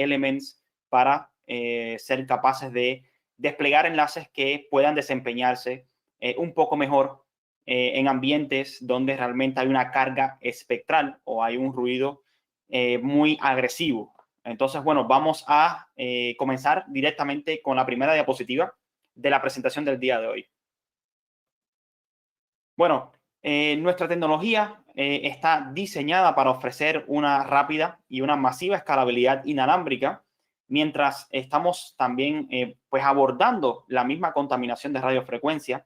Elements para ser capaces de desplegar enlaces que puedan desempeñarse un poco mejor en ambientes donde realmente hay una carga espectral o hay un ruido muy agresivo. Entonces, bueno, vamos a comenzar directamente con la primera diapositiva de la presentación del día de hoy. Bueno, nuestra tecnología está diseñada para ofrecer una rápida y una masiva escalabilidad inalámbrica, mientras estamos también pues abordando la misma contaminación de radiofrecuencia,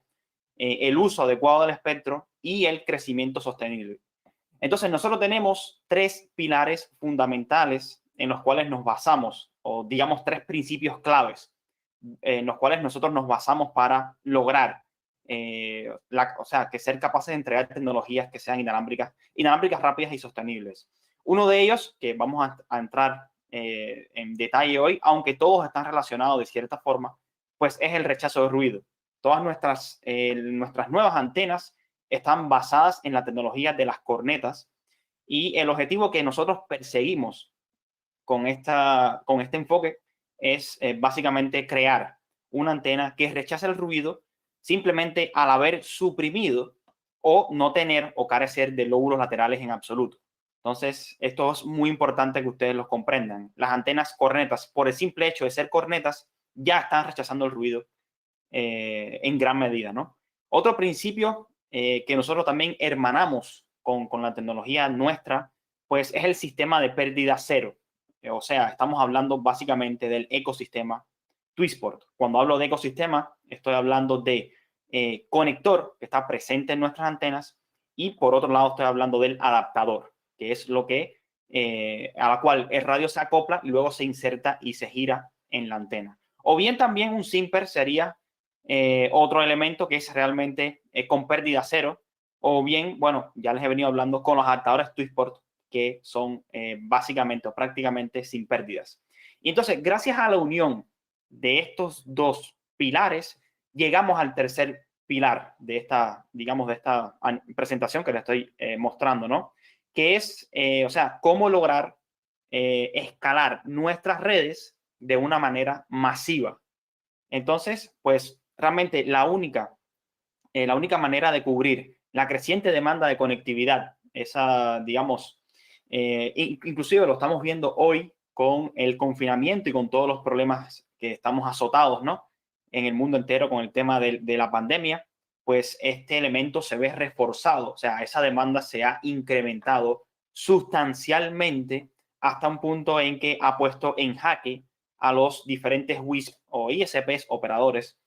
el uso adecuado del espectro y el crecimiento sostenible. Entonces, nosotros tenemos tres pilares fundamentales en los cuales nos basamos, o digamos tres principios claves, en los cuales nosotros nos basamos para lograr, o sea, que ser capaces de entregar tecnologías que sean inalámbricas rápidas y sostenibles. Uno de ellos, que vamos a entrar en detalle hoy, aunque todos están relacionados de cierta forma, pues es el rechazo de ruido. Todas nuestras nuevas antenas están basadas en la tecnología de las cornetas y el objetivo que nosotros perseguimos con este enfoque es básicamente crear una antena que rechace el ruido simplemente al haber suprimido o no tener o carecer de lóbulos laterales en absoluto. Entonces, esto es muy importante que ustedes lo comprendan. Las antenas cornetas, por el simple hecho de ser cornetas, ya están rechazando el ruido en gran medida, ¿no? Otro principio que nosotros también hermanamos con la tecnología nuestra, pues es el sistema de pérdida cero. O sea, estamos hablando básicamente del ecosistema Twisport. Cuando hablo de ecosistema, estoy hablando de conector que está presente en nuestras antenas y por otro lado estoy hablando del adaptador, que es lo que a la cual el radio se acopla y luego se inserta y se gira en la antena. O bien también un simper sería otro elemento que es realmente con pérdida cero, o bien, bueno, ya les he venido hablando con los adaptadores Twisport que son básicamente o prácticamente sin pérdidas. Y entonces, gracias a la unión de estos dos pilares, llegamos al tercer pilar de esta, digamos, de esta presentación que les estoy mostrando, ¿no? Que es, o sea, cómo lograr escalar nuestras redes de una manera masiva. Entonces, pues realmente la única manera de cubrir la creciente demanda de conectividad, esa, digamos, inclusive lo estamos viendo hoy con el confinamiento y con todos los problemas que estamos azotados, ¿no? En el mundo entero con el tema de la pandemia, pues este elemento se ve reforzado, o sea, esa demanda se ha incrementado sustancialmente hasta un punto en que ha puesto en jaque a los diferentes WISP o ISPs operadores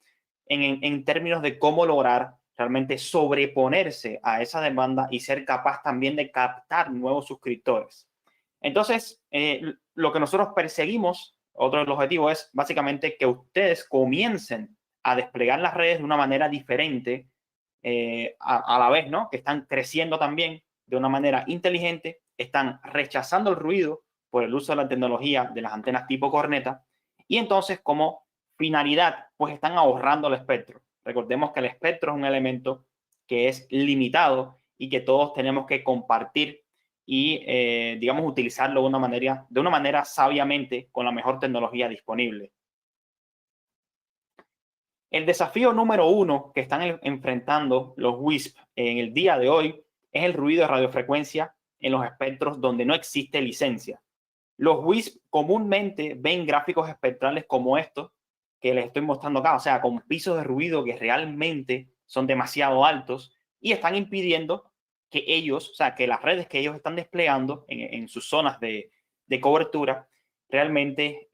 en términos de cómo lograr realmente sobreponerse a esa demanda y ser capaz también de captar nuevos suscriptores. Entonces, lo que nosotros perseguimos, otro de los objetivos es básicamente que ustedes comiencen a desplegar las redes de una manera diferente a la vez, ¿no? Que están creciendo también de una manera inteligente, están rechazando el ruido por el uso de la tecnología de las antenas tipo corneta y entonces como finalidad, pues están ahorrando el espectro. Recordemos que el espectro es un elemento que es limitado y que todos tenemos que compartir y, digamos, utilizarlo de una manera sabiamente con la mejor tecnología disponible. El desafío número uno que están enfrentando los WISP en el día de hoy es el ruido de radiofrecuencia en los espectros donde no existe licencia. Los WISP comúnmente ven gráficos espectrales como estos que les estoy mostrando acá, o sea, con pisos de ruido que realmente son demasiado altos y están impidiendo que ellos, o sea, que las redes que ellos están desplegando en sus zonas de cobertura realmente,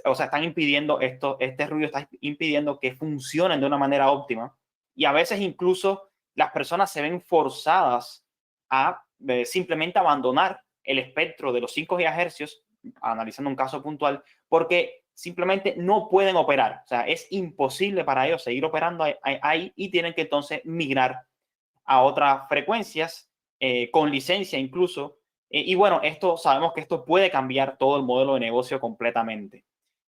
o sea, están impidiendo este ruido está impidiendo que funcionen de una manera óptima y a veces incluso las personas se ven forzadas a simplemente abandonar el espectro de los 5 GHz, analizando un caso puntual, porque simplemente no pueden operar. O sea, es imposible para ellos seguir operando ahí y tienen que entonces migrar a otras frecuencias con licencia incluso. Y bueno, esto sabemos que esto puede cambiar todo el modelo de negocio completamente.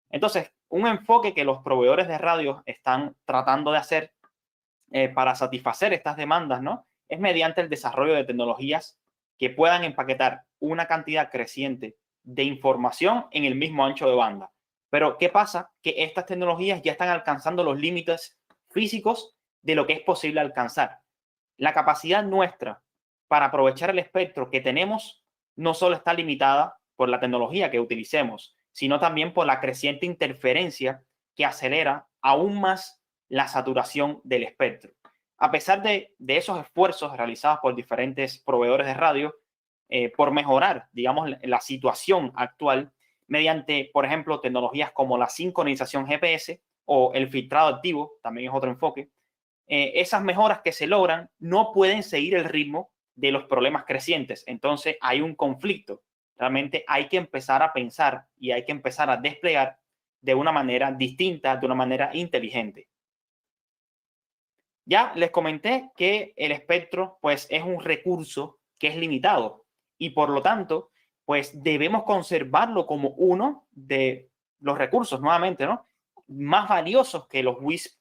Entonces, un enfoque que los proveedores de radio están tratando de hacer para satisfacer estas demandas, ¿no? Es mediante el desarrollo de tecnologías que puedan empaquetar una cantidad creciente de información en el mismo ancho de banda. Pero ¿qué pasa? Que estas tecnologías ya están alcanzando los límites físicos de lo que es posible alcanzar. La capacidad nuestra para aprovechar el espectro que tenemos no solo está limitada por la tecnología que utilicemos, sino también por la creciente interferencia que acelera aún más la saturación del espectro. A pesar de esos esfuerzos realizados por diferentes proveedores de radio por mejorar, digamos, la situación actual mediante, por ejemplo, tecnologías como la sincronización GPS o el filtrado activo, también es otro enfoque, esas mejoras que se logran no pueden seguir el ritmo de los problemas crecientes. Entonces hay un conflicto. Realmente hay que empezar a pensar y hay que empezar a desplegar de una manera distinta, de una manera inteligente. Ya les comenté que el espectro pues es un recurso que es limitado y por lo tanto pues debemos conservarlo como uno de los recursos nuevamente, ¿no? Más valiosos que los WISP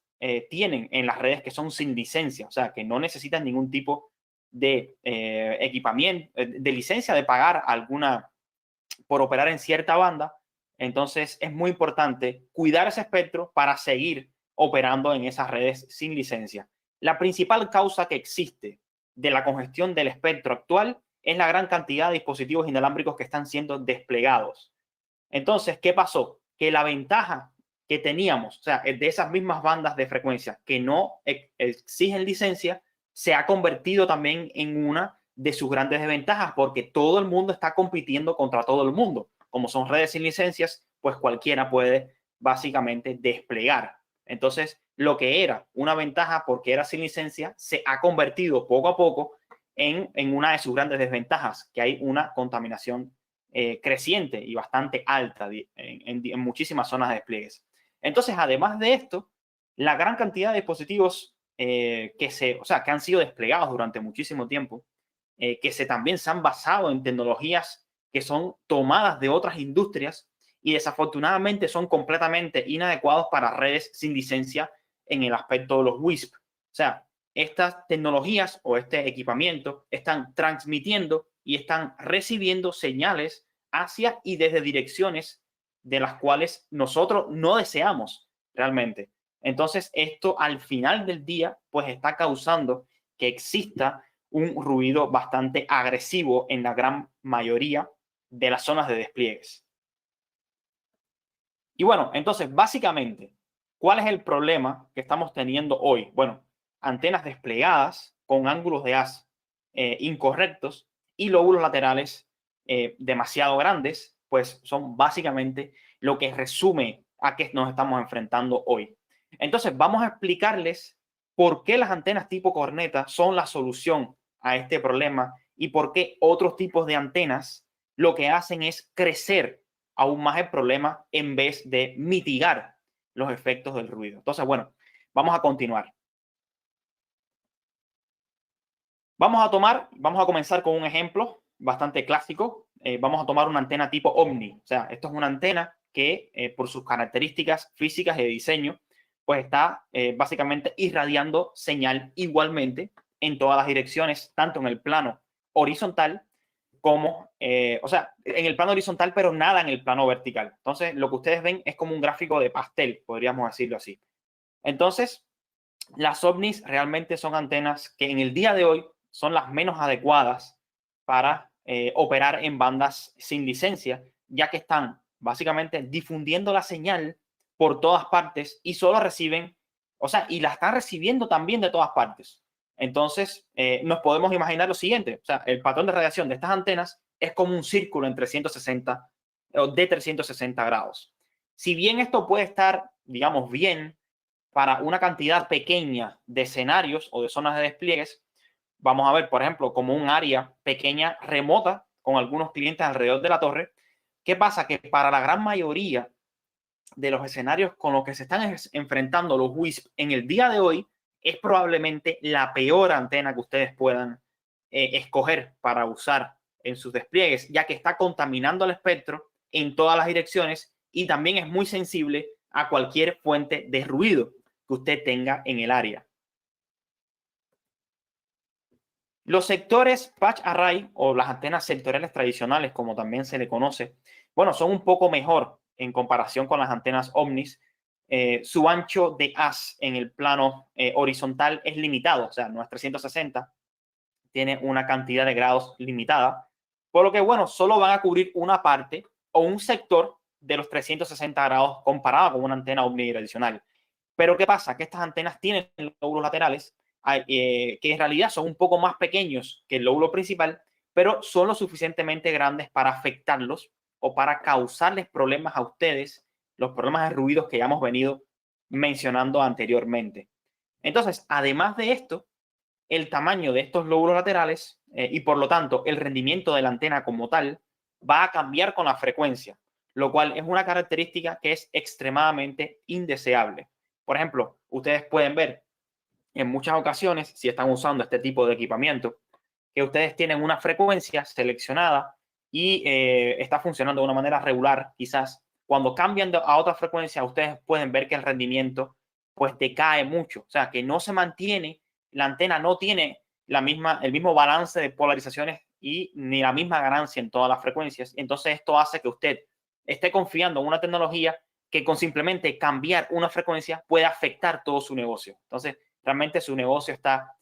tienen en las redes que son sin licencia, o sea, que no necesitan ningún tipo de equipamiento, de licencia, de pagar alguna por operar en cierta banda. Entonces es muy importante cuidar ese espectro para seguir operando en esas redes sin licencia. La principal causa que existe de la congestión del espectro actual es la gran cantidad de dispositivos inalámbricos que están siendo desplegados. Entonces, ¿qué pasó? Que la ventaja que teníamos, o sea, de esas mismas bandas de frecuencia que no exigen licencia, se ha convertido también en una de sus grandes desventajas, porque todo el mundo está compitiendo contra todo el mundo. Como son redes sin licencias, pues cualquiera puede básicamente desplegar. Entonces, lo que era una ventaja porque era sin licencia, se ha convertido poco a poco en una de sus grandes desventajas, que hay una contaminación creciente y bastante alta en muchísimas zonas de despliegues. Entonces, además de esto, la gran cantidad de dispositivos que han sido desplegados durante muchísimo tiempo, también se han basado en tecnologías que son tomadas de otras industrias y desafortunadamente son completamente inadecuados para redes sin licencia en el aspecto de los WISP. O sea, estas tecnologías o este equipamiento están transmitiendo y están recibiendo señales hacia y desde direcciones de las cuales nosotros no deseamos realmente. Entonces, esto al final del día, pues está causando que exista un ruido bastante agresivo en la gran mayoría de las zonas de despliegues. Y bueno, entonces, básicamente, ¿cuál es el problema que estamos teniendo hoy? Bueno, antenas desplegadas con ángulos de haz incorrectos y lóbulos laterales demasiado grandes, pues son básicamente lo que resume a qué nos estamos enfrentando hoy. Entonces, vamos a explicarles por qué las antenas tipo corneta son la solución a este problema y por qué otros tipos de antenas lo que hacen es crecer aún más el problema en vez de mitigar los efectos del ruido. Entonces, bueno, vamos a continuar. Vamos a comenzar con un ejemplo bastante clásico. Vamos a tomar una antena tipo Omni. O sea, esto es una antena que por sus características físicas y de diseño, pues está básicamente irradiando señal igualmente en todas las direcciones, tanto en el plano horizontal como, o sea, en el plano horizontal, pero nada en el plano vertical. Entonces, lo que ustedes ven es como un gráfico de pastel, podríamos decirlo así. Entonces, las ovnis realmente son antenas que en el día de hoy son las menos adecuadas para operar en bandas sin licencia, ya que están básicamente difundiendo la señal por todas partes y solo reciben, o sea, y la están recibiendo también de todas partes. Entonces, nos podemos imaginar lo siguiente, o sea, el patrón de radiación de estas antenas es como un círculo en 360 o de 360 grados. Si bien esto puede estar, digamos, bien para una cantidad pequeña de escenarios o de zonas de despliegues, vamos a ver, por ejemplo, como un área pequeña remota con algunos clientes alrededor de la torre. ¿Qué pasa? Que para la gran mayoría de los escenarios con los que se están enfrentando los WISP en el día de hoy, es probablemente la peor antena que ustedes puedan escoger para usar en sus despliegues, ya que está contaminando el espectro en todas las direcciones y también es muy sensible a cualquier fuente de ruido que usted tenga en el área. Los sectores patch array o las antenas sectoriales tradicionales, como también se le conoce, bueno, son un poco mejor en comparación con las antenas Omnis. Su ancho de haz en el plano horizontal es limitado, o sea, no es 360, tiene una cantidad de grados limitada, por lo que, bueno, solo van a cubrir una parte o un sector de los 360 grados comparado con una antena omnidireccional. Pero ¿qué pasa? Que estas antenas tienen lóbulos laterales que en realidad son un poco más pequeños que el lóbulo principal, pero son lo suficientemente grandes para afectarlos o para causarles problemas a ustedes, los problemas de ruidos que ya hemos venido mencionando anteriormente. Entonces, además de esto, el tamaño de estos lóbulos laterales y por lo tanto el rendimiento de la antena como tal va a cambiar con la frecuencia, lo cual es una característica que es extremadamente indeseable. Por ejemplo, ustedes pueden ver en muchas ocasiones, si están usando este tipo de equipamiento, que ustedes tienen una frecuencia seleccionada y está funcionando de una manera regular, quizás. Cuando cambian a otra frecuencia, ustedes pueden ver que el rendimiento pues decae mucho, o sea, que no se mantiene, la antena no tiene el mismo balance de polarizaciones y ni la misma ganancia en todas las frecuencias. Entonces esto hace que usted esté confiando en una tecnología que con simplemente cambiar una frecuencia puede afectar todo su negocio. Entonces, realmente su negocio está,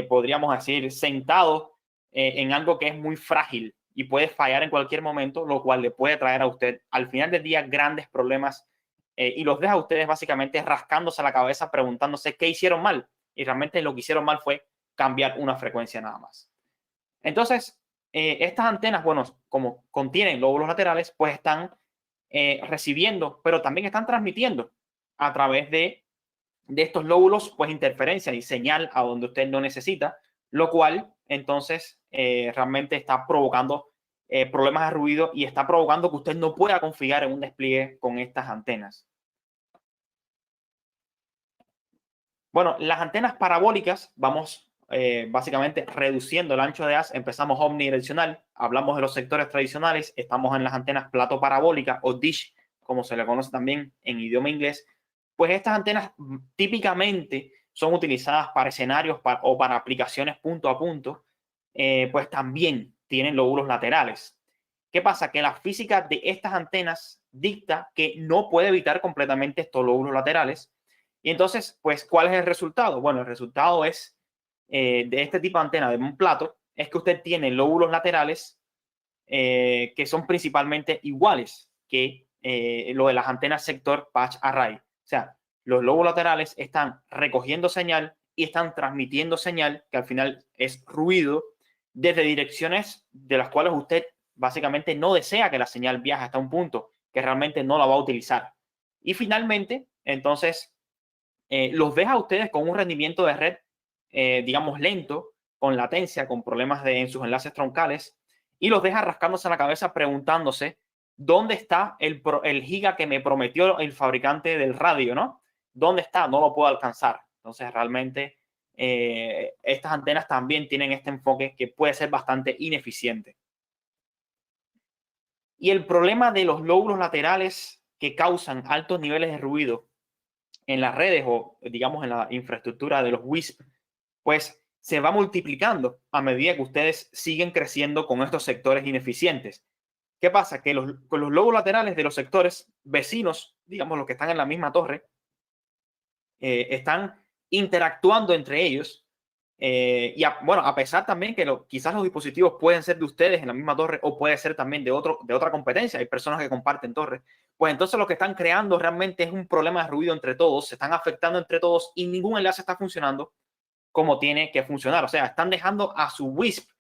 podríamos decir, sentado en algo que es muy frágil y puede fallar en cualquier momento, lo cual le puede traer a usted al final del día grandes problemas y los deja a ustedes básicamente rascándose la cabeza preguntándose qué hicieron mal. Y realmente lo que hicieron mal fue cambiar una frecuencia nada más. Entonces, estas antenas, bueno, como contienen lóbulos laterales, pues están recibiendo, pero también están transmitiendo a través de estos lóbulos, pues interferencia y señal a donde usted no necesita, lo cual entonces realmente está provocando problemas de ruido y está provocando que usted no pueda confiar en un despliegue con estas antenas. Bueno, las antenas parabólicas, vamos básicamente reduciendo el ancho de haz, empezamos omnidireccional, hablamos de los sectores tradicionales, estamos en las antenas plato parabólica o dish, como se le conoce también en idioma inglés, pues estas antenas típicamente son utilizadas para escenarios o para aplicaciones punto a punto, pues también tienen lóbulos laterales. ¿Qué pasa? Que la física de estas antenas dicta que no puede evitar completamente estos lóbulos laterales. Y entonces, pues, ¿cuál es el resultado? Bueno, el resultado es de este tipo de antena de un plato, es que usted tiene lóbulos laterales que son principalmente iguales que lo de las antenas sector patch array. O sea, los lóbulos laterales están recogiendo señal y están transmitiendo señal, que al final es ruido, desde direcciones de las cuales usted básicamente no desea que la señal viaje hasta un punto que realmente no la va a utilizar. Y finalmente, entonces, los deja a ustedes con un rendimiento de red, digamos, lento, con latencia, con problemas en sus enlaces troncales, y los deja rascándose la cabeza preguntándose dónde está el giga que me prometió el fabricante del radio, ¿no? ¿Dónde está? No lo puedo alcanzar. Entonces, realmente, estas antenas también tienen este enfoque que puede ser bastante ineficiente. Y el problema de los lóbulos laterales que causan altos niveles de ruido en las redes o digamos en la infraestructura de los WISP, pues se va multiplicando a medida que ustedes siguen creciendo con estos sectores ineficientes. ¿Qué pasa? Que con los lóbulos laterales de los sectores vecinos, digamos los que están en la misma torre, están interactuando entre ellos. Bueno, a pesar también que quizás los dispositivos pueden ser de ustedes en la misma torre o puede ser también de otra competencia, hay personas que comparten torres, pues entonces lo que están creando realmente es un problema de ruido entre todos, se están afectando entre todos y ningún enlace está funcionando como tiene que funcionar. O sea, están dejando a su WISP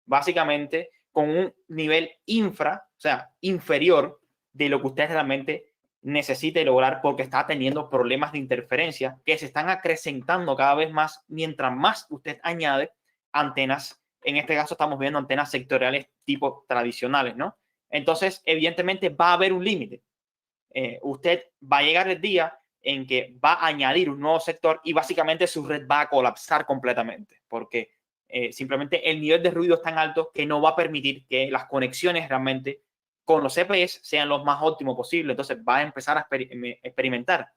básicamente con un nivel o sea, inferior de lo que ustedes realmente necesite lograr porque está teniendo problemas de interferencia que se están acrecentando cada vez más mientras más usted añade antenas. En este caso estamos viendo antenas sectoriales tipo tradicionales, ¿no? Entonces, evidentemente va a haber un límite. Usted va a llegar el día en que va a añadir un nuevo sector y básicamente su red va a colapsar completamente porque simplemente el nivel de ruido es tan alto que no va a permitir que las conexiones realmente con los CPEs sean los más óptimos posible. Entonces va a empezar a experimentar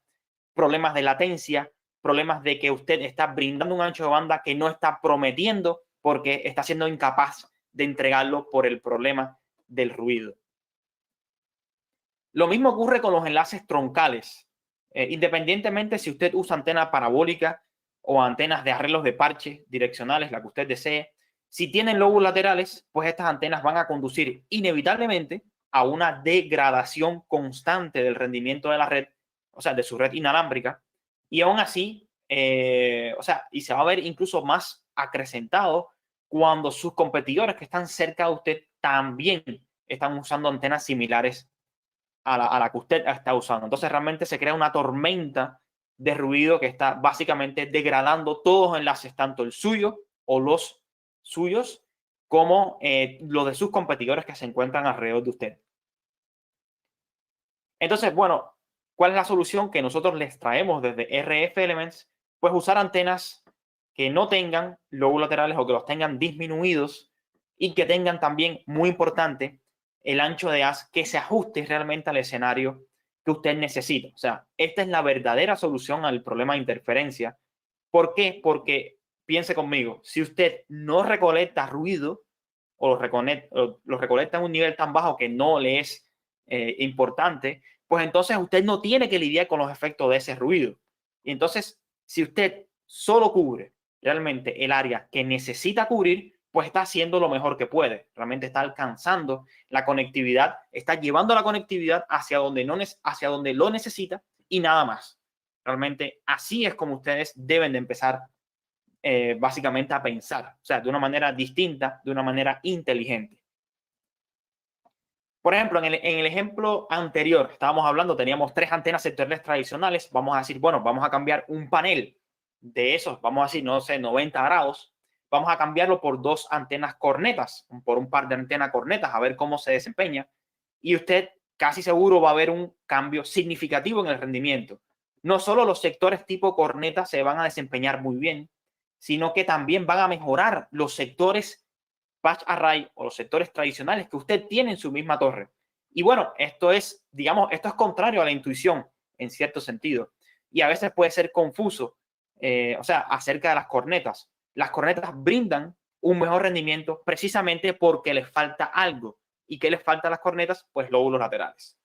problemas de latencia, problemas de que usted está brindando un ancho de banda que no está prometiendo porque está siendo incapaz de entregarlo por el problema del ruido. Lo mismo ocurre con los enlaces troncales. Independientemente si usted usa antena parabólica o antenas de arreglos de parche direccionales, la que usted desee, si tienen lobos laterales, pues estas antenas van a conducir inevitablemente a una degradación constante del rendimiento de la red, o sea, de su red inalámbrica, y aún así, o sea, y se va a ver incluso más acrecentado cuando sus competidores que están cerca de usted también están usando antenas similares a la que usted está usando. Entonces realmente se crea una tormenta de ruido que está básicamente degradando todos los enlaces, tanto el suyo o los suyos, como los de sus competidores que se encuentran alrededor de usted. Entonces, bueno, ¿cuál es la solución que nosotros les traemos desde RF Elements? Pues usar antenas que no tengan lobos laterales o que los tengan disminuidos y que tengan también, muy importante, el ancho de haz que se ajuste realmente al escenario que usted necesita. O sea, esta es la verdadera solución al problema de interferencia. ¿Por qué? Porque, piense conmigo, si usted no recolecta ruido o lo recolecta en un nivel tan bajo que no le es importante, pues entonces usted no tiene que lidiar con los efectos de ese ruido. Y entonces, si usted solo cubre realmente el área que necesita cubrir, pues está haciendo lo mejor que puede. Realmente está alcanzando la conectividad, está llevando la conectividad hacia donde, hacia donde lo necesita y nada más. Realmente así es como ustedes deben de empezar básicamente a pensar, o sea, de una manera distinta, de una manera inteligente. Por ejemplo, en el ejemplo anterior, estábamos hablando, teníamos 3 antenas sectoriales tradicionales. Vamos a decir, bueno, vamos a cambiar un panel de esos, vamos a decir, no sé, 90 grados. Vamos a cambiarlo por 2 antenas cornetas, por un par de antenas cornetas, a ver cómo se desempeña. Y usted casi seguro va a ver un cambio significativo en el rendimiento. No solo los sectores tipo corneta se van a desempeñar muy bien, sino que también van a mejorar los sectores patch array o los sectores tradicionales que usted tiene en su misma torre. Y bueno, esto es, digamos, esto es contrario a la intuición en cierto sentido. Y a veces puede ser confuso, o sea, acerca de las cornetas. Las cornetas brindan un mejor rendimiento precisamente porque les falta algo. ¿Y qué les falta a las cornetas? Pues lóbulos laterales.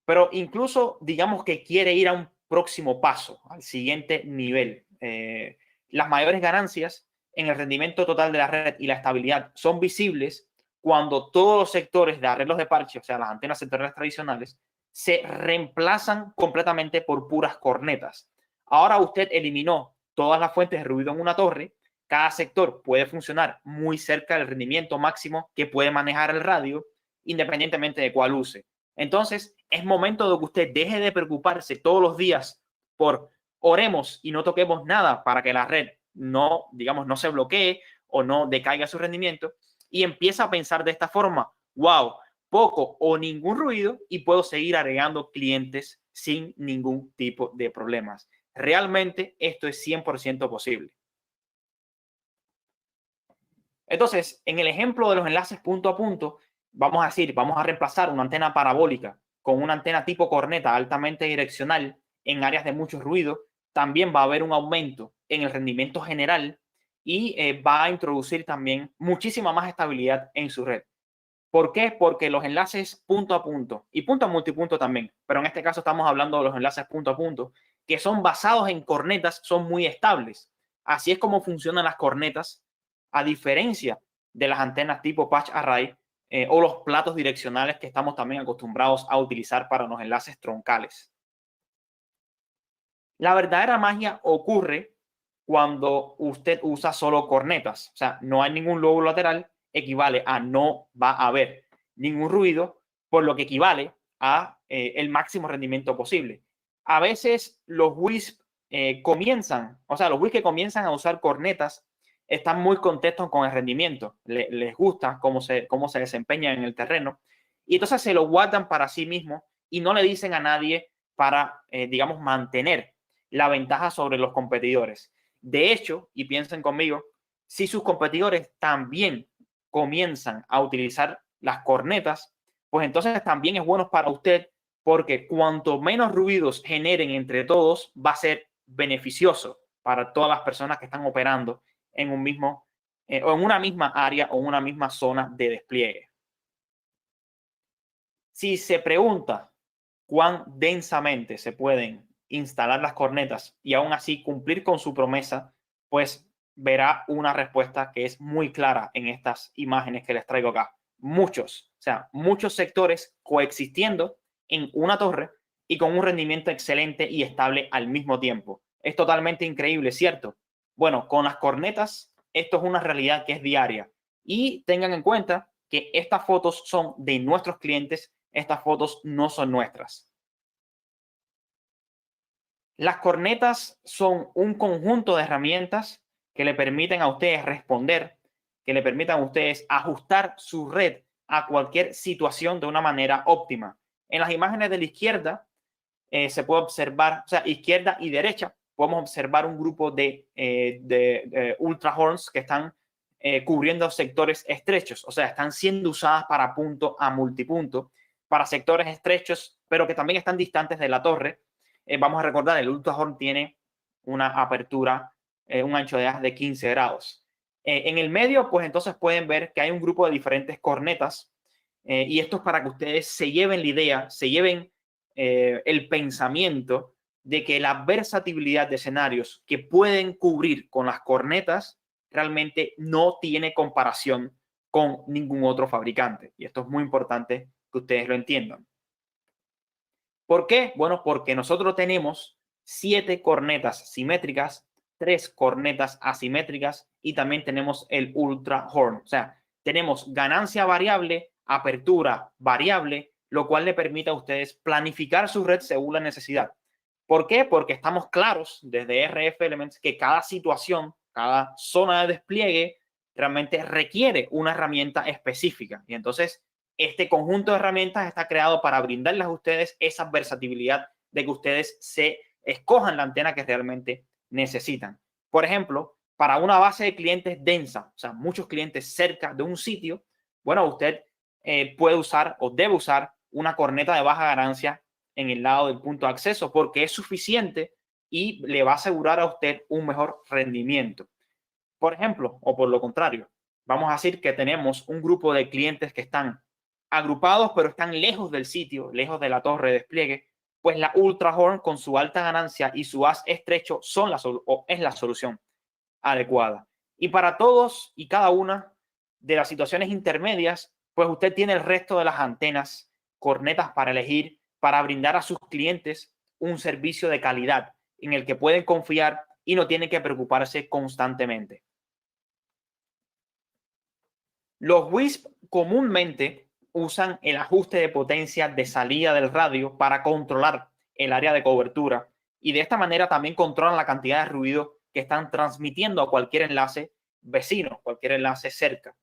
Pero incluso, digamos que quiere ir a un próximo paso, al siguiente nivel. Las mayores ganancias en el rendimiento total de la red y la estabilidad son visibles cuando todos los sectores de arreglos de parche, o sea, las antenas sectoriales tradicionales, se reemplazan completamente por puras cornetas. Ahora usted eliminó todas las fuentes de ruido en una torre. Cada sector puede funcionar muy cerca del rendimiento máximo que puede manejar el radio, independientemente de cuál use. Entonces, es momento de que usted deje de preocuparse todos los días por oremos y no toquemos nada para que la red no, digamos, no se bloquee o no decaiga su rendimiento y empieza a pensar de esta forma, wow, poco o ningún ruido y puedo seguir agregando clientes sin ningún tipo de problemas. Realmente esto es 100% posible. Entonces, en el ejemplo de los enlaces punto a punto, vamos a decir, vamos a reemplazar una antena parabólica con una antena tipo corneta altamente direccional en áreas de mucho ruido. También va a haber un aumento en el rendimiento general y va a introducir también muchísima más estabilidad en su red. ¿Por qué? Porque los enlaces punto a punto y punto a multipunto también, pero en este caso estamos hablando de los enlaces punto a punto, que son basados en cornetas, son muy estables. Así es como funcionan las cornetas, a diferencia de las antenas tipo patch array o los platos direccionales que estamos también acostumbrados a utilizar para los enlaces troncales. La verdadera magia ocurre cuando usted usa solo cornetas, o sea, no hay ningún lóbulo lateral, equivale a no va a haber ningún ruido, por lo que equivale a el máximo rendimiento posible. A veces los WISP comienzan, o sea, los WISP que comienzan a usar cornetas están muy contentos con el rendimiento, les gusta cómo se desempeñan en el terreno y entonces se lo guardan para sí mismos y no le dicen a nadie para, digamos, mantener la ventaja sobre los competidores. De hecho, y piensen conmigo, si sus competidores también comienzan a utilizar las cornetas, pues entonces también es bueno para usted porque cuanto menos ruidos generen entre todos, va a ser beneficioso para todas las personas que están operando en un mismo o en una misma área o una misma zona de despliegue. Si se pregunta cuán densamente se pueden instalar las cornetas y aún así cumplir con su promesa, pues verá una respuesta que es muy clara en estas imágenes que les traigo acá. Muchos, o sea, muchos sectores coexistiendo en una torre y con un rendimiento excelente y estable al mismo tiempo. Es totalmente increíble, ¿cierto? Bueno, con las cornetas, esto es una realidad que es diaria. Y tengan en cuenta que estas fotos son de nuestros clientes, estas fotos no son nuestras. Las cornetas son un conjunto de herramientas que le permiten a ustedes responder, que le permitan a ustedes ajustar su red a cualquier situación de una manera óptima. En las imágenes de la izquierda se puede observar, o sea, izquierda y derecha, podemos observar un grupo de ultra horns que están cubriendo sectores estrechos, o sea, están siendo usadas para punto a multipunto, para sectores estrechos, pero que también están distantes de la torre. Vamos a recordar, el ultra horn tiene una apertura, un ancho de haz de 15 grados. En el medio, pues entonces pueden ver que hay un grupo de diferentes cornetas y esto es para que ustedes se lleven la idea, se lleven el pensamiento de que la versatilidad de escenarios que pueden cubrir con las cornetas realmente no tiene comparación con ningún otro fabricante. Y esto es muy importante que ustedes lo entiendan. ¿Por qué? Bueno, porque nosotros tenemos 7 cornetas simétricas, 3 cornetas asimétricas y también tenemos el Ultra Horn. O sea, tenemos ganancia variable, apertura variable, lo cual le permite a ustedes planificar su red según la necesidad. ¿Por qué? Porque estamos claros desde RF Elements que cada situación, cada zona de despliegue realmente requiere una herramienta específica. Y entonces este conjunto de herramientas está creado para brindarles a ustedes esa versatilidad de que ustedes se escojan la antena que realmente necesitan. Por ejemplo, para una base de clientes densa, o sea, muchos clientes cerca de un sitio, bueno, usted puede usar o debe usar una corneta de baja ganancia en el lado del punto de acceso porque es suficiente y le va a asegurar a usted un mejor rendimiento. Por ejemplo, o por lo contrario, vamos a decir que tenemos un grupo de clientes que están agrupados, pero están lejos del sitio, lejos de la torre de despliegue, pues la Ultra Horn con su alta ganancia y su haz estrecho es la solución adecuada. Y para todos y cada una de las situaciones intermedias, pues usted tiene el resto de las antenas, cornetas para elegir, para brindar a sus clientes un servicio de calidad en el que pueden confiar y no tienen que preocuparse constantemente. Los WISP comúnmente usan el ajuste de potencia de salida del radio para controlar el área de cobertura y de esta manera también controlan la cantidad de ruido que están transmitiendo a cualquier enlace vecino, cualquier enlace cerca.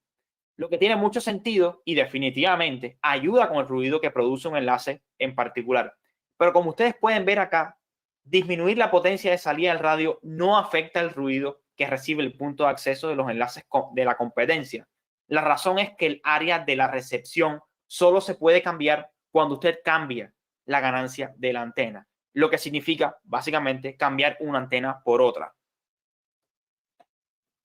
Lo que tiene mucho sentido y definitivamente ayuda con el ruido que produce un enlace en particular. Pero como ustedes pueden ver acá, disminuir la potencia de salida del radio no afecta el ruido que recibe el punto de acceso de los enlaces de la competencia. La razón es que el área de la recepción solo se puede cambiar cuando usted cambia la ganancia de la antena, lo que significa básicamente cambiar una antena por otra.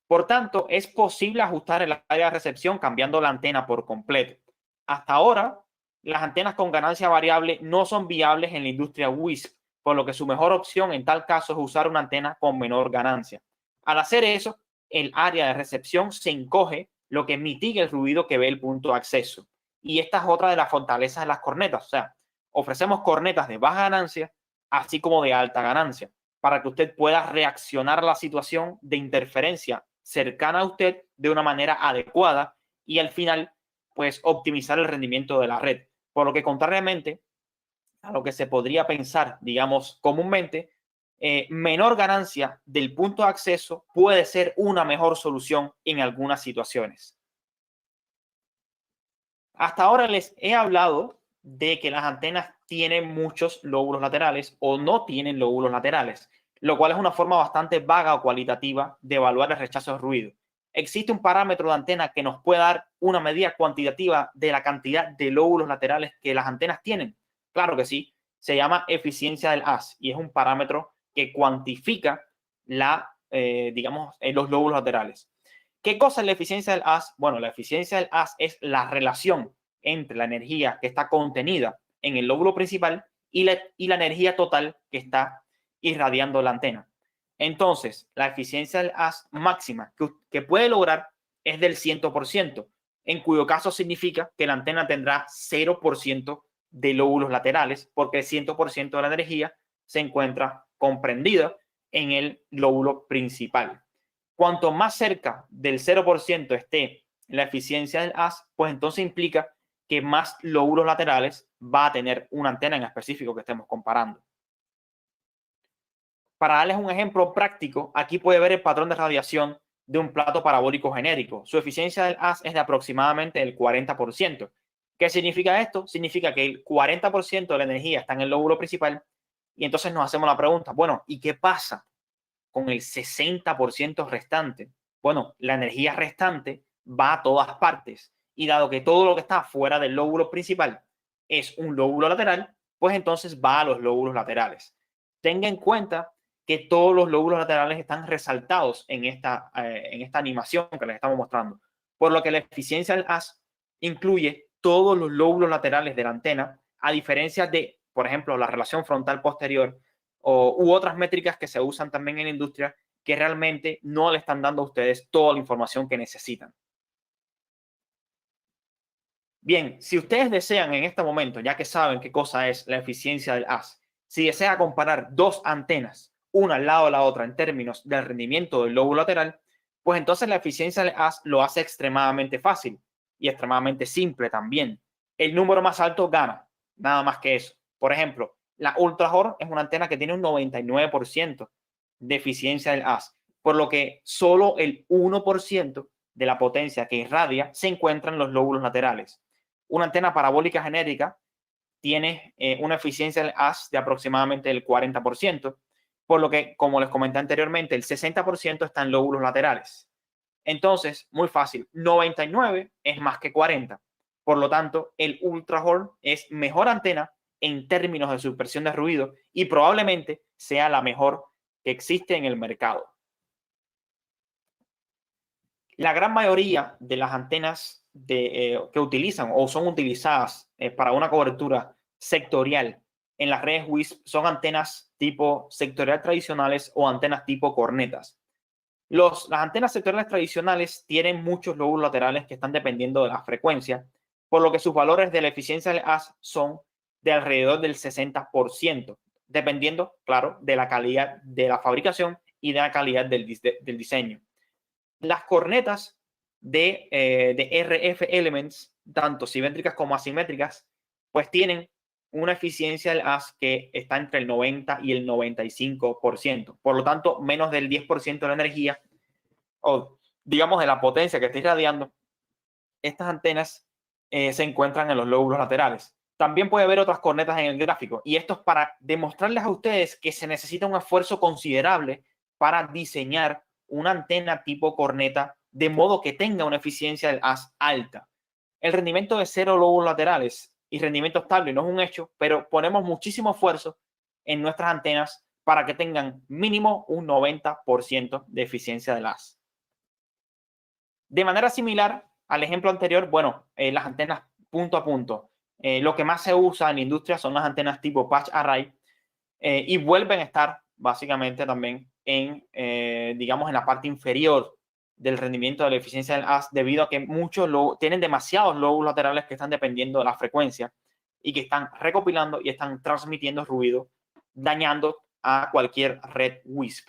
Por tanto, es posible ajustar el área de recepción cambiando la antena por completo. Hasta ahora, las antenas con ganancia variable no son viables en la industria WISP, por lo que su mejor opción en tal caso es usar una antena con menor ganancia. Al hacer eso, el área de recepción se encoge, lo que mitiga el ruido que ve el punto de acceso. Y esta es otra de las fortalezas de las cornetas. O sea, ofrecemos cornetas de baja ganancia, así como de alta ganancia, para que usted pueda reaccionar a la situación de interferencia cercana a usted de una manera adecuada y al final, pues, optimizar el rendimiento de la red. Por lo que, contrariamente a lo que se podría pensar, digamos, comúnmente, menor ganancia del punto de acceso puede ser una mejor solución en algunas situaciones. Hasta ahora les he hablado de que las antenas tienen muchos lóbulos laterales o no tienen lóbulos laterales, lo cual es una forma bastante vaga o cualitativa de evaluar el rechazo de ruido. ¿Existe un parámetro de antena que nos pueda dar una medida cuantitativa de la cantidad de lóbulos laterales que las antenas tienen? Claro que sí. Se llama eficiencia del haz y es un parámetro que cuantifica los lóbulos laterales. ¿Qué cosa es la eficiencia del haz? Bueno, la eficiencia del haz es la relación entre la energía que está contenida en el lóbulo principal y la energía total que está irradiando la antena. Entonces, la eficiencia del haz máxima que puede lograr es del 100%, en cuyo caso significa que la antena tendrá 0% de lóbulos laterales, porque el 100% de la energía se encuentra comprendida en el lóbulo principal. Cuanto más cerca del 0% esté la eficiencia del haz, pues entonces implica que más lóbulos laterales va a tener una antena en específico que estemos comparando. Para darles un ejemplo práctico, aquí puede ver el patrón de radiación de un plato parabólico genérico. Su eficiencia del haz es de aproximadamente el 40%. ¿Qué significa esto? Significa que el 40% de la energía está en el lóbulo principal y entonces nos hacemos la pregunta, bueno, ¿y qué pasa con el 60% restante? Bueno, la energía restante va a todas partes y dado que todo lo que está fuera del lóbulo principal es un lóbulo lateral, pues entonces va a los lóbulos laterales. Tenga en cuenta que todos los lóbulos laterales están resaltados en esta animación que les estamos mostrando, por lo que la eficiencia del haz incluye todos los lóbulos laterales de la antena, a diferencia de, por ejemplo, la relación frontal posterior u otras métricas que se usan también en la industria que realmente no le están dando a ustedes toda la información que necesitan. Bien, si ustedes desean en este momento, ya que saben qué cosa es la eficiencia del haz, si desea comparar dos antenas, una al lado de la otra en términos del rendimiento del lóbulo lateral, pues entonces la eficiencia del haz lo hace extremadamente fácil y extremadamente simple también. El número más alto gana, nada más que eso. Por ejemplo, la Ultra Horn es una antena que tiene un 99% de eficiencia del haz, por lo que solo el 1% de la potencia que irradia se encuentra en los lóbulos laterales. Una antena parabólica genérica tiene una eficiencia del haz de aproximadamente el 40%, por lo que, como les comenté anteriormente, el 60% está en lóbulos laterales. Entonces, muy fácil, 99 es más que 40. Por lo tanto, el Ultra Horn es mejor antena en términos de supresión de ruido y probablemente sea la mejor que existe en el mercado. La gran mayoría de las antenas que utilizan o son utilizadas para una cobertura sectorial en las redes WISP son antenas tipo sectorial tradicionales o antenas tipo cornetas. Las antenas sectoriales tradicionales tienen muchos lóbulos laterales que están dependiendo de la frecuencia, por lo que sus valores de la eficiencia del haz son de alrededor del 60%, dependiendo, claro, de la calidad de la fabricación y de la calidad del diseño. Las cornetas de RF Elements, tanto simétricas como asimétricas, pues tienen una eficiencia del haz que está entre el 90 y el 95%. Por lo tanto, menos del 10% de la energía o, digamos, de la potencia que está irradiando, estas antenas se encuentran en los lóbulos laterales. También puede haber otras cornetas en el gráfico y esto es para demostrarles a ustedes que se necesita un esfuerzo considerable para diseñar una antena tipo corneta de modo que tenga una eficiencia del haz alta. El rendimiento de 0 lóbulos laterales y rendimiento estable no es un hecho, pero ponemos muchísimo esfuerzo en nuestras antenas para que tengan mínimo un 90% de eficiencia del haz. De manera similar al ejemplo anterior, bueno, las antenas punto a punto. Lo que más se usa en la industria son las antenas tipo patch array y vuelven a estar básicamente también en, digamos, en la parte inferior del rendimiento de la eficiencia del haz debido a que muchos tienen demasiados lóbulos laterales que están dependiendo de la frecuencia y que están recopilando y están transmitiendo ruido, dañando a cualquier red WISP.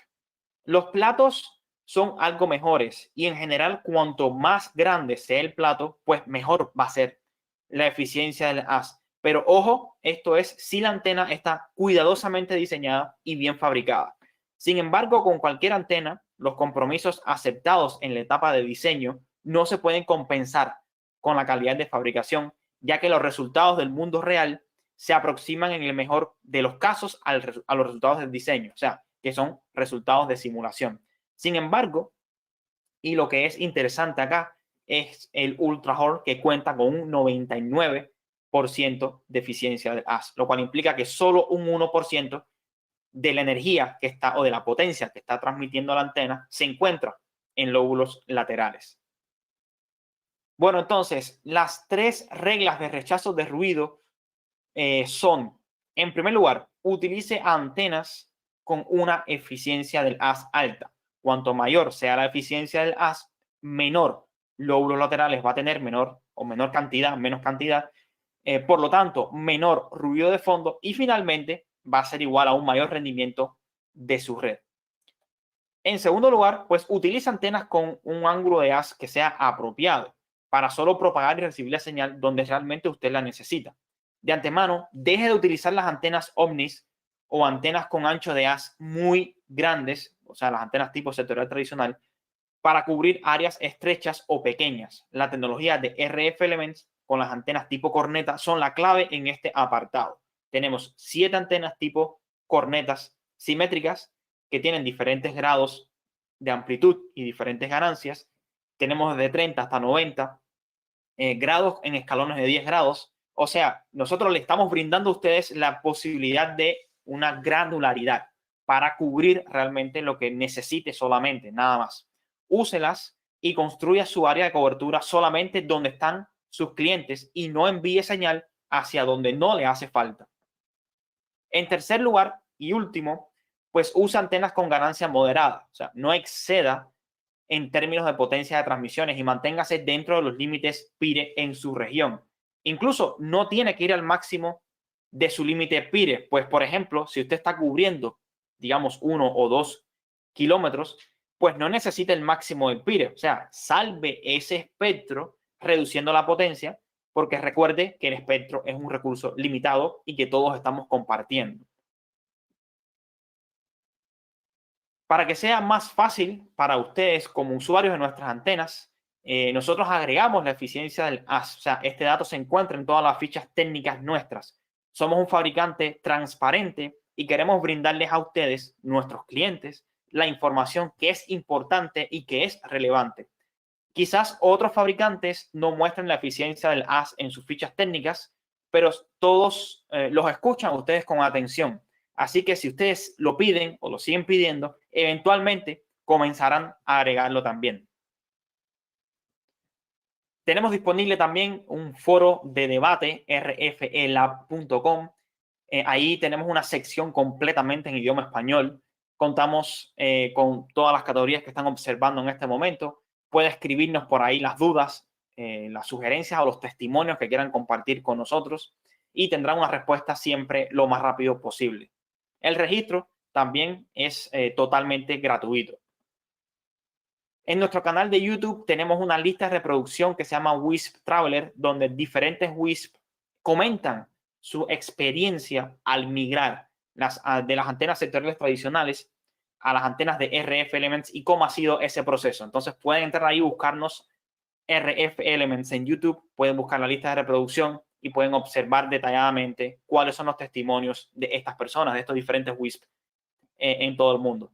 Los platos son algo mejores y en general cuanto más grande sea el plato, pues mejor va a ser la eficiencia del haz. Pero ojo, esto es si la antena está cuidadosamente diseñada y bien fabricada. Sin embargo, con cualquier antena, los compromisos aceptados en la etapa de diseño no se pueden compensar con la calidad de fabricación, ya que los resultados del mundo real se aproximan en el mejor de los casos a los resultados del diseño, o sea, que son resultados de simulación. Sin embargo, y lo que es interesante acá es el Ultra Horn que cuenta con un 99% de eficiencia del haz, lo cual implica que solo un 1% de la energía que está o de la potencia que está transmitiendo la antena se encuentra en lóbulos laterales. Bueno, entonces, las 3 reglas de rechazo de ruido son, en primer lugar, utilice antenas con una eficiencia del haz alta. Cuanto mayor sea la eficiencia del haz, menor lóbulos laterales va a tener, menor cantidad, menos cantidad. Por lo tanto, menor ruido de fondo y finalmente va a ser igual a un mayor rendimiento de su red. En segundo lugar, pues utiliza antenas con un ángulo de haz que sea apropiado para solo propagar y recibir la señal donde realmente usted la necesita. De antemano, deje de utilizar las antenas ovnis o antenas con ancho de haz muy grandes, o sea, las antenas tipo sectorial tradicional, para cubrir áreas estrechas o pequeñas. La tecnología de RF Elements con las antenas tipo corneta son la clave en este apartado. Tenemos 7 antenas tipo cornetas simétricas que tienen diferentes grados de amplitud y diferentes ganancias. Tenemos desde 30 hasta 90 grados en escalones de 10 grados. O sea, nosotros le estamos brindando a ustedes la posibilidad de una granularidad para cubrir realmente lo que necesite solamente, nada más. Úselas y construya su área de cobertura solamente donde están sus clientes y no envíe señal hacia donde no le hace falta. En tercer lugar y último, pues usa antenas con ganancia moderada, o sea, no exceda en términos de potencia de transmisiones y manténgase dentro de los límites PIRE en su región. Incluso no tiene que ir al máximo de su límite PIRE, pues por ejemplo, si usted está cubriendo, digamos, 1 o 2 kilómetros, pues no necesita el máximo del PIRE, o sea, salve ese espectro reduciendo la potencia, porque recuerde que el espectro es un recurso limitado y que todos estamos compartiendo. Para que sea más fácil para ustedes como usuarios de nuestras antenas, nosotros agregamos la eficiencia del haz. O sea, este dato se encuentra en todas las fichas técnicas nuestras. Somos un fabricante transparente y queremos brindarles a ustedes, nuestros clientes, la información que es importante y que es relevante. Quizás otros fabricantes no muestren la eficiencia del haz en sus fichas técnicas, pero todos los escuchan a ustedes con atención. Así que si ustedes lo piden o lo siguen pidiendo, eventualmente comenzarán a agregarlo también. Tenemos disponible también un foro de debate, rfelab.com. Ahí tenemos una sección completamente en idioma español. Contamos con todas las categorías que están observando en este momento. Puede escribirnos por ahí las dudas, las sugerencias o los testimonios que quieran compartir con nosotros y tendrán una respuesta siempre lo más rápido posible. El registro también es totalmente gratuito. En nuestro canal de YouTube tenemos una lista de reproducción que se llama WISP Traveler, donde diferentes WISP comentan su experiencia al migrar de las antenas sectoriales tradicionales a las antenas de RF Elements y cómo ha sido ese proceso. Entonces pueden entrar ahí y buscarnos RF Elements en YouTube, pueden buscar la lista de reproducción y pueden observar detalladamente cuáles son los testimonios de estas personas, de estos diferentes WISP en todo el mundo.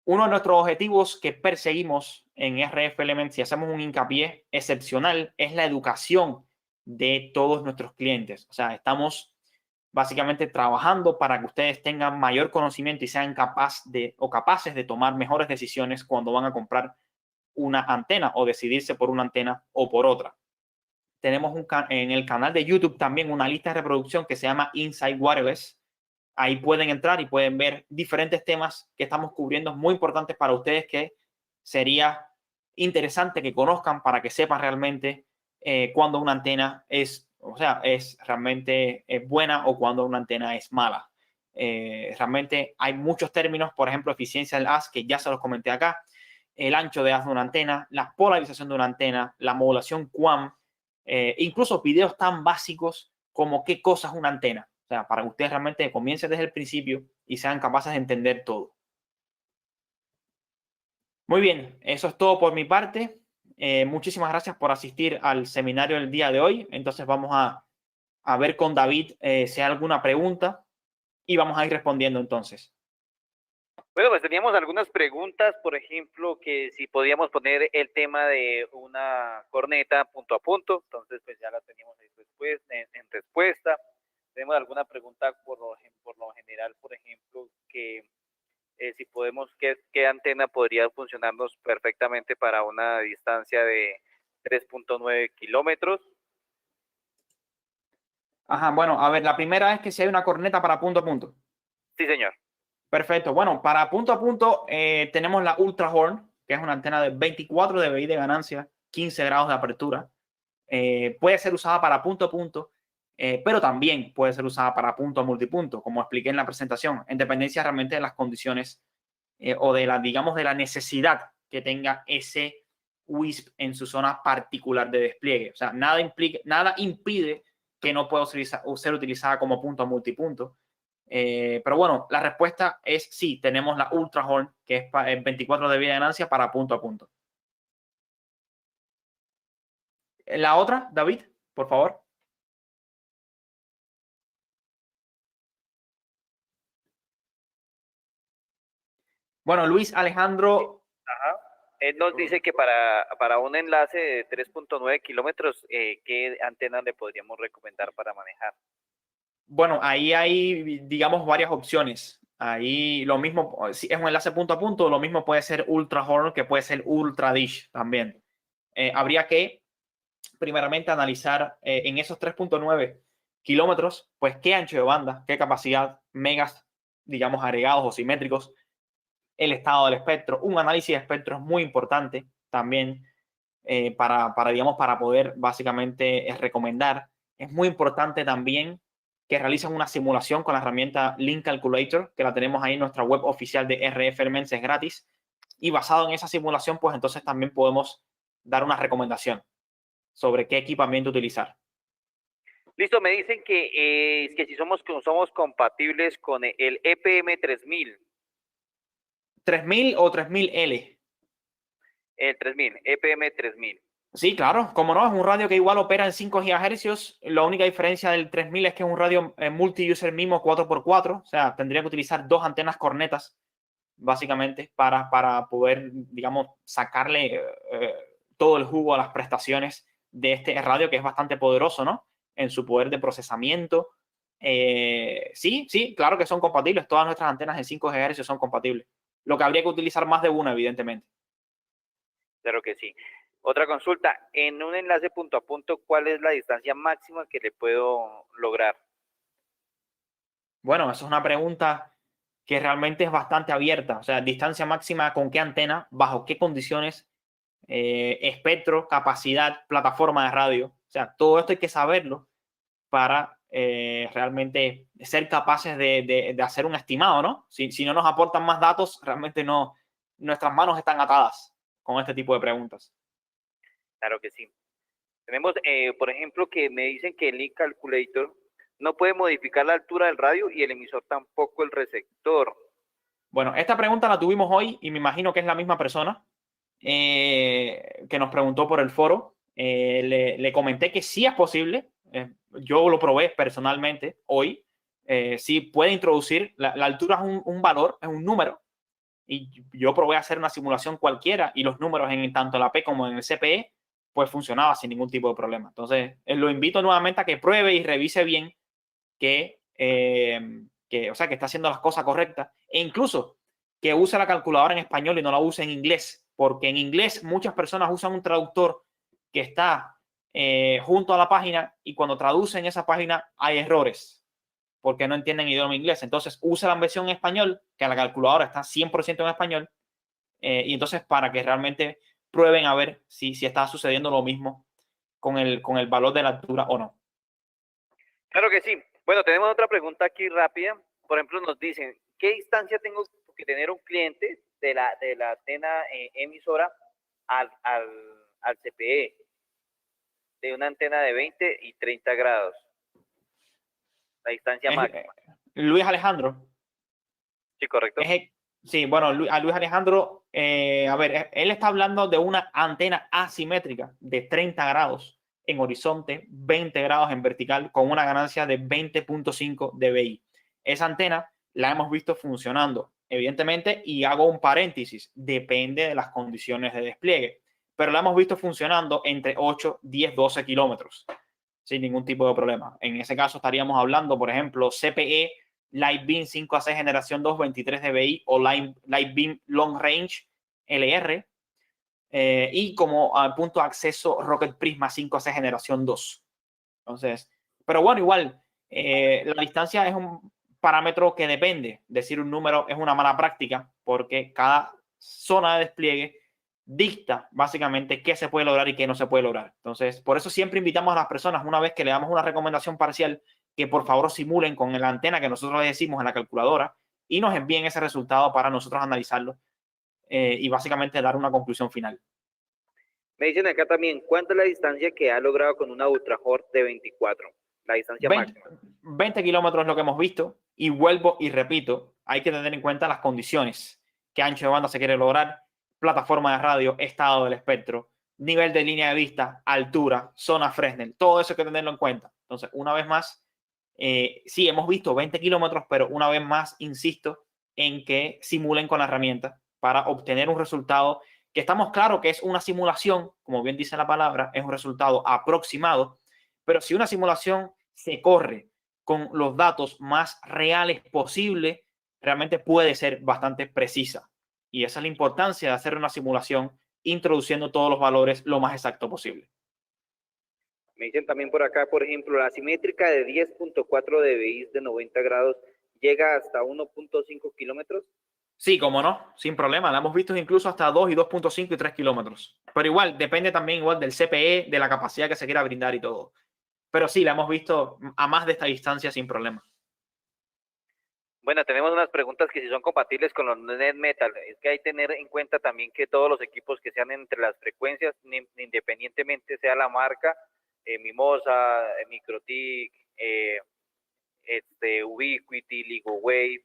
Uno de nuestros objetivos que perseguimos en RF Elements y hacemos un hincapié excepcional es la educación de todos nuestros clientes. O sea, estamos básicamente trabajando para que ustedes tengan mayor conocimiento y sean capaces de tomar mejores decisiones cuando van a comprar una antena o decidirse por una antena o por otra. Tenemos en el canal de YouTube también una lista de reproducción que se llama Inside Wireless. Ahí pueden entrar y pueden ver diferentes temas que estamos cubriendo muy importantes para ustedes que sería interesante que conozcan para que sepan realmente cuando una antena es realmente buena o cuando una antena es mala. Realmente hay muchos términos, por ejemplo, eficiencia del haz, que ya se los comenté acá, el ancho de haz de una antena, la polarización de una antena, la modulación QAM, incluso videos tan básicos como qué cosa es una antena. O sea, para que ustedes realmente comiencen desde el principio y sean capaces de entender todo. Muy bien, eso es todo por mi parte. Muchísimas gracias por asistir al seminario del día de hoy. Entonces vamos a ver con David si hay alguna pregunta y vamos a ir respondiendo entonces. Bueno, pues teníamos algunas preguntas, por ejemplo, que si podíamos poner el tema de una corneta punto a punto, entonces pues ya la teníamos ahí después, en respuesta. Tenemos alguna pregunta por lo general, por ejemplo, que si podemos ¿qué antena podría funcionarnos perfectamente para una distancia de 3.9 kilómetros? Ajá, bueno, a ver, la primera es que si hay una corneta para punto a punto. Sí, señor. Perfecto. Bueno, para punto a punto tenemos la Ultra Horn, que es una antena de 24 dBi de ganancia, 15 grados de apertura. Puede ser usada para punto a punto, pero también puede ser usada para punto a multipunto, como expliqué en la presentación, en dependencia realmente de las condiciones o de la, digamos, de la necesidad que tenga ese WISP en su zona particular de despliegue. O sea, nada impide que no pueda ser utilizada como punto a multipunto. Pero bueno, la respuesta es sí, tenemos la Ultra Horn, que es 24 de ganancia para punto a punto. La otra, David, por favor. Bueno, Luis Alejandro. Ajá. Él nos dice que para un enlace de 3.9 kilómetros, ¿qué antena le podríamos recomendar para manejar? Bueno, ahí hay, digamos, varias opciones. Ahí lo mismo, si es un enlace punto a punto, lo mismo puede ser Ultra Horn, que puede ser Ultra Dish también. Habría que, primeramente, analizar en esos 3.9 kilómetros, pues qué ancho de banda, qué capacidad, megas, digamos, agregados o simétricos, el estado del espectro. Un análisis de espectro es muy importante también digamos, para poder básicamente recomendar. Es muy importante también que realicen una simulación con la herramienta Link Calculator, que la tenemos ahí en nuestra web oficial de RF Hermens, es gratis. Y basado en esa simulación, pues entonces también podemos dar una recomendación sobre qué equipamiento utilizar. Listo, me dicen que si somos compatibles con el EPM 3000. 3000 o 3000L. El 3000, EPM 3000. Sí, claro, como no, es un radio que igual opera en 5 GHz. La única diferencia del 3000 es que es un radio multi-user MIMO 4x4, o sea, tendría que utilizar 2 antenas cornetas, básicamente, para poder, digamos, sacarle todo el jugo a las prestaciones de este radio, que es bastante poderoso, ¿no? En su poder de procesamiento. Sí, claro que son compatibles. Todas nuestras antenas en 5 GHz son compatibles. Lo que habría que utilizar más de una, evidentemente. Claro que sí. Otra consulta, en un enlace punto a punto, ¿cuál es la distancia máxima que le puedo lograr? Bueno, eso es una pregunta que realmente es bastante abierta. O sea, distancia máxima con qué antena, bajo qué condiciones, espectro, capacidad, plataforma de radio. O sea, todo esto hay que saberlo para realmente ser capaces de hacer un estimado, ¿no? Si no nos aportan más datos, realmente no, nuestras manos están atadas con este tipo de preguntas. Claro que sí. Tenemos, por ejemplo, que me dicen que el Link Calculator no puede modificar la altura del radio y el emisor tampoco el receptor. Bueno, esta pregunta la tuvimos hoy y me imagino que es la misma persona que nos preguntó por el foro. Le comenté que sí es posible. Yo lo probé personalmente hoy. Sí puede introducir, la altura es un valor, es un número. Y yo probé a hacer una simulación cualquiera y los números en tanto la P como en el CPE, pues funcionaba sin ningún tipo de problema. Entonces, lo invito nuevamente a que pruebe y revise bien o sea, que está haciendo las cosas correctas e incluso que use la calculadora en español y no la use en inglés, porque en inglés muchas personas usan un traductor que está junto a la página y cuando traducen esa página hay errores porque no entienden idioma inglés. Entonces usa la versión en español, que la calculadora está 100% en español, y entonces para que realmente prueben a ver si está sucediendo lo mismo con el valor de la altura o no. Claro que sí. Bueno, tenemos otra pregunta aquí rápida. Por ejemplo, nos dicen, ¿qué distancia tengo que tener un cliente de la antena emisora al CPE? De una antena de 20 y 30 grados. La distancia máxima. Luis Alejandro. Sí, correcto. Sí, bueno, a Luis Alejandro, a ver, él está hablando de una antena asimétrica de 30 grados en horizonte, 20 grados en vertical, con una ganancia de 20.5 dBi. Esa antena la hemos visto funcionando, evidentemente, y hago un paréntesis, depende de las condiciones de despliegue, pero la hemos visto funcionando entre 8, 10, 12 kilómetros, sin ningún tipo de problema. En ese caso estaríamos hablando, por ejemplo, CPE Light Beam 5AC generación 2, 23 dBi o Light Beam Long Range LR. Y como punto de acceso Rocket Prisma 5AC generación 2. Entonces, pero bueno, igual, la distancia es un parámetro que depende. Decir un número es una mala práctica porque cada zona de despliegue dicta básicamente qué se puede lograr y qué no se puede lograr. Entonces, por eso siempre invitamos a las personas, una vez que le damos una recomendación parcial, que por favor simulen con la antena que nosotros les decimos en la calculadora y nos envíen ese resultado para nosotros analizarlo y básicamente dar una conclusión final. Me dicen acá también, ¿cuánto es la distancia que ha logrado con una Ultra Hort de 24? La distancia 20, máxima. 20 kilómetros es lo que hemos visto y vuelvo y repito, hay que tener en cuenta las condiciones, qué ancho de banda se quiere lograr, plataforma de radio, estado del espectro, nivel de línea de vista, altura, zona Fresnel, todo eso hay que tenerlo en cuenta. Entonces, una vez más, sí, hemos visto 20 kilómetros, pero una vez más, insisto en que simulen con la herramienta para obtener un resultado que estamos claros que es una simulación, como bien dice la palabra, es un resultado aproximado, pero si una simulación se corre con los datos más reales posible, realmente puede ser bastante precisa. Y esa es la importancia de hacer una simulación introduciendo todos los valores lo más exacto posible. Me dicen también por acá, por ejemplo, la simétrica de 10.4 dBi de 90 grados llega hasta 1.5 kilómetros. Sí, como no, sin problema. La hemos visto incluso hasta 2 y 2.5 y 3 kilómetros. Pero igual, depende también igual del CPE, de la capacidad que se quiera brindar y todo. Pero sí, la hemos visto a más de esta distancia sin problema. Bueno, tenemos unas preguntas que si son compatibles con los NetMetal. Es que hay que tener en cuenta también que todos los equipos que sean entre las frecuencias, independientemente sea la marca, Mimosa, Microtik, Ubiquiti, LigoWave,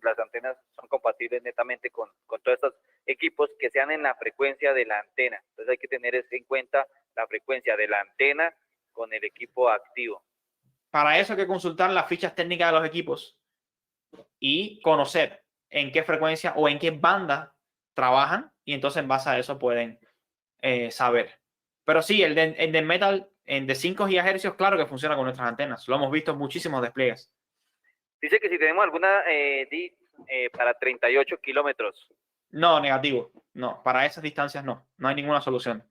las antenas son compatibles netamente con todos estos equipos que sean en la frecuencia de la antena. Entonces hay que tener en cuenta la frecuencia de la antena con el equipo activo. Para eso hay que consultar las fichas técnicas de los equipos y conocer en qué frecuencia o en qué banda trabajan y entonces en base a eso pueden saber. Pero sí, el de Metal de 5 GHz, claro que funciona con nuestras antenas. Lo hemos visto en muchísimos despliegues. Dice que si tenemos alguna para 38 kilómetros. No, negativo. No, para esas distancias no. No hay ninguna solución.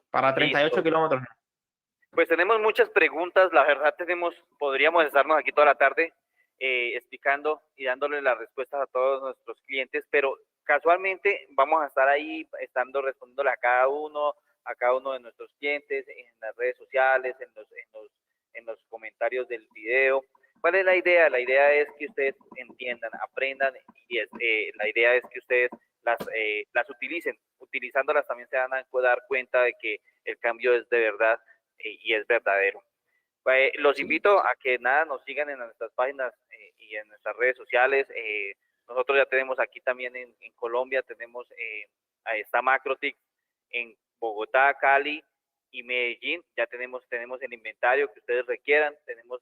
Para 38 kilómetros no. Pues tenemos muchas preguntas, la verdad podríamos estarnos aquí toda la tarde explicando y dándole las respuestas a todos nuestros clientes, pero casualmente vamos a estar ahí respondiéndole a cada uno de nuestros clientes en las redes sociales, en los comentarios del video. ¿Cuál es la idea? La idea es que ustedes entiendan, aprendan y la idea es que ustedes las utilicen. Utilizándolas también se van a dar cuenta de que el cambio es de verdad y es verdadero. Los invito a que nos sigan en nuestras páginas y en nuestras redes sociales. Nosotros ya tenemos aquí también en Colombia, tenemos está Macrotik en Bogotá, Cali y Medellín. Ya tenemos el inventario que ustedes requieran, tenemos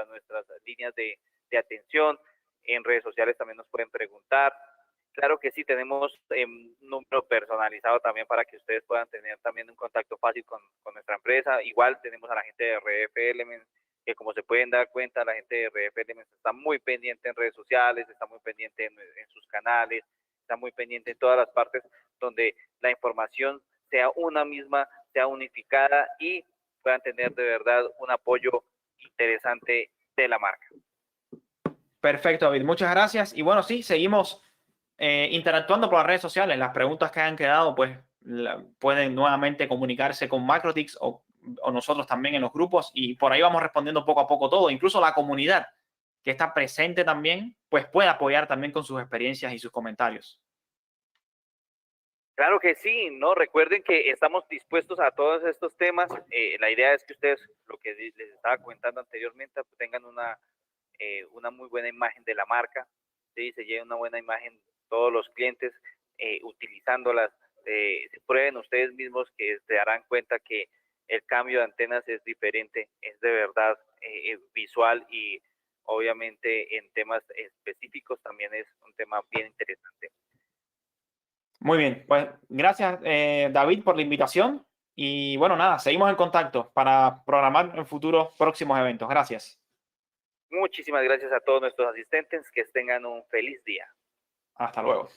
nuestras líneas de atención. En redes sociales también nos pueden preguntar. Claro que sí, tenemos un número personalizado también para que ustedes puedan tener también un contacto fácil con nuestra empresa. Igual tenemos a la gente de RF Elements, que como se pueden dar cuenta, la gente de RF Elements está muy pendiente en redes sociales, está muy pendiente en sus canales, está muy pendiente en todas las partes donde la información sea una misma, sea unificada y puedan tener de verdad un apoyo interesante de la marca. Perfecto, David. Muchas gracias. Y bueno, sí, seguimos interactuando por las redes sociales. Las preguntas que hayan quedado, pues pueden nuevamente comunicarse con Macrotix o nosotros también en los grupos y por ahí vamos respondiendo poco a poco todo. Incluso la comunidad que está presente también, pues puede apoyar también con sus experiencias y sus comentarios. Claro que sí, ¿no? Recuerden que estamos dispuestos a todos estos temas. La idea es que ustedes, lo que les estaba comentando anteriormente, pues tengan una muy buena imagen de la marca, ¿sí? Se lleven una buena imagen todos los clientes utilizándolas. Se prueben ustedes mismos que se darán cuenta que el cambio de antenas es diferente, es de verdad visual y obviamente en temas específicos también es un tema bien interesante. Muy bien, pues gracias David por la invitación y bueno, nada, seguimos en contacto para programar en futuros próximos eventos. Gracias. Muchísimas gracias a todos nuestros asistentes, que tengan un feliz día. Hasta luego.